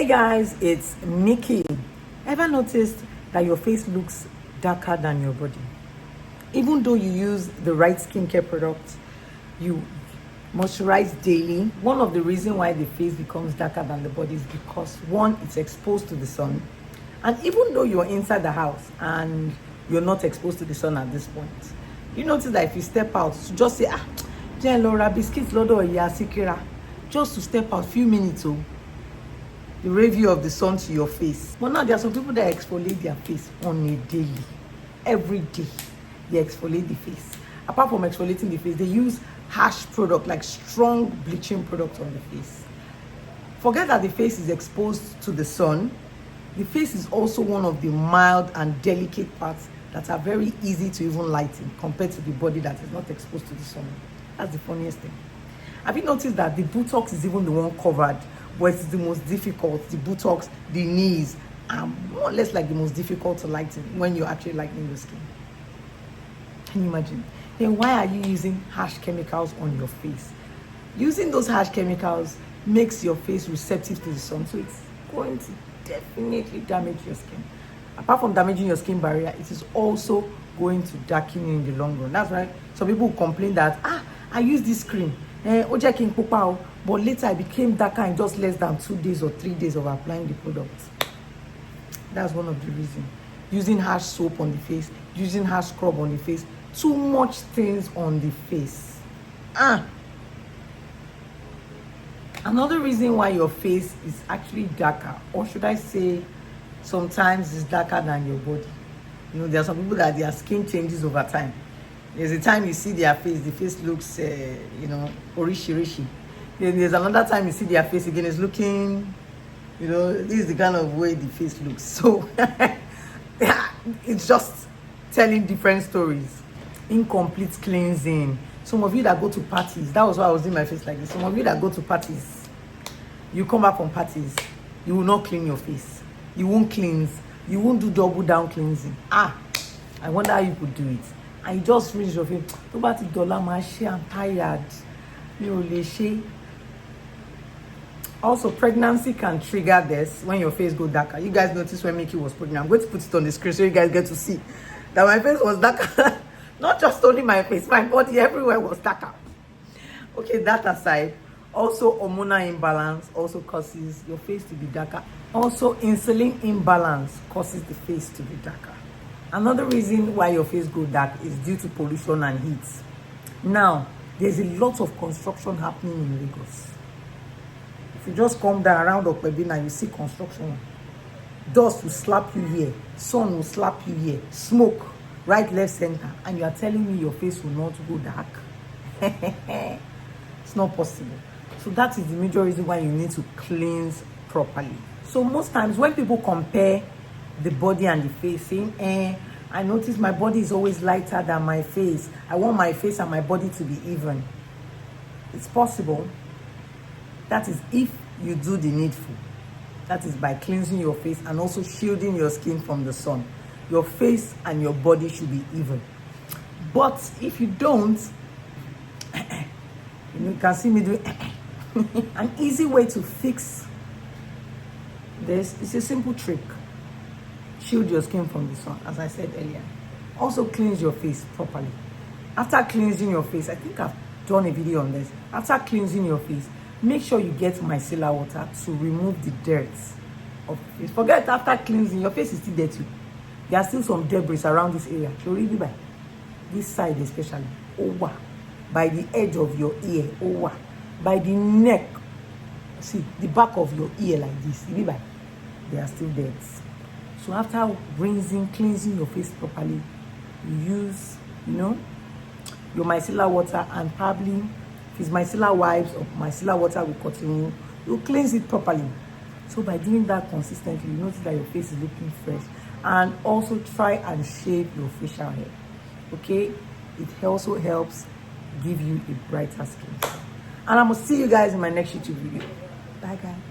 Hey guys, it's Nikki. Ever noticed that your face looks darker than your body? Even though you use the right skincare products, you moisturize daily. One of the reasons why the face becomes darker than the body is because one, it's exposed to the sun. And even though you're inside the house and you're not exposed to the sun at this point, you notice that if you step out, to just say, Laura, biscuits, Lodo, Sikira, just to step out a few minutes, the review of the sun to your face. But now there are some people that exfoliate their face on a daily. Every day, they exfoliate the face. Apart from exfoliating the face, they use harsh product, like strong bleaching product on the face. Forget that the face is exposed to the sun. The face is also one of the mild and delicate parts that are very easy to even lighten compared to the body that is not exposed to the sun. That's the funniest thing. Have you noticed that the buttocks is even the one covered, but it's the most difficult? The buttocks, the knees are more or less like the most difficult to lighten when you're actually lightening your skin. Can you imagine? Then why are you using harsh chemicals on your face? Using those harsh chemicals makes your face receptive to the sun, so it's going to definitely damage your skin. Apart from damaging your skin barrier, it is also going to darken you in the long run. That's why some people complain that I use this cream, but later I became darker in just less than 2 days or 3 days of applying the product. That's one of the reasons. Using harsh soap on the face, using harsh scrub on the face, too much things on the face. Another reason why your face is actually darker, or should I say sometimes it's darker than your body. You know, there are some people that their skin changes over time. There's a time you see their face, the face looks, orishi. Then there's another time you see their face again, it's looking, this is the kind of way the face looks. So it's just telling different stories. Incomplete cleansing. Some of you that go to parties, that was why I was doing my face like this. Some of you that go to parties, you come back from parties, you will not clean your face. You won't cleanse. You won't do double down cleansing. I wonder how you could do it. And you just rinse your face. I'm tired. Also, pregnancy can trigger this when your face goes darker. You guys noticed when Mickey was pregnant. I'm going to put it on the screen so you guys get to see that my face was darker. Not just only my face, my body everywhere was darker. Okay, that aside, also hormonal imbalance also causes your face to be darker. Also, insulin imbalance causes the face to be darker. Another reason why your face goes dark is due to pollution and heat. Now, there's a lot of construction happening in Lagos. If you just come down around Okpebina, you see construction. Dust will slap you here, sun will slap you here, smoke, right, left, center, and you are telling me your face will not go dark? It's not possible. So that is the major reason why you need to cleanse properly. So most times when people compare the body and the face, saying, I notice my body is always lighter than my face. I want my face and my body to be even. It's possible. That is if you do the needful. That is by cleansing your face and also shielding your skin from the sun. Your face and your body should be even. But if you don't, you can see me do an easy way to fix this is a simple trick. Shield your skin from the sun, as I said earlier. Also cleanse your face properly. After cleansing your face, I think I've done a video on this. After cleansing your face, make sure you get micellar water to remove the dirt of the face. Forget after cleansing, your face is still dirty. There are still some debris around this area. Really by this side especially. Over. By the edge of your ear. Over. By the neck. See, the back of your ear like this. They are still there. So after rinsing, cleansing your face properly, you use, your micellar water, and probably if it's micellar wipes or micellar water with cotton wool, you cleanse it properly. So by doing that consistently, you notice that your face is looking fresh. And also try and shave your facial hair. Okay? It also helps give you a brighter skin. And I'm going to see you guys in my next YouTube video. Bye guys.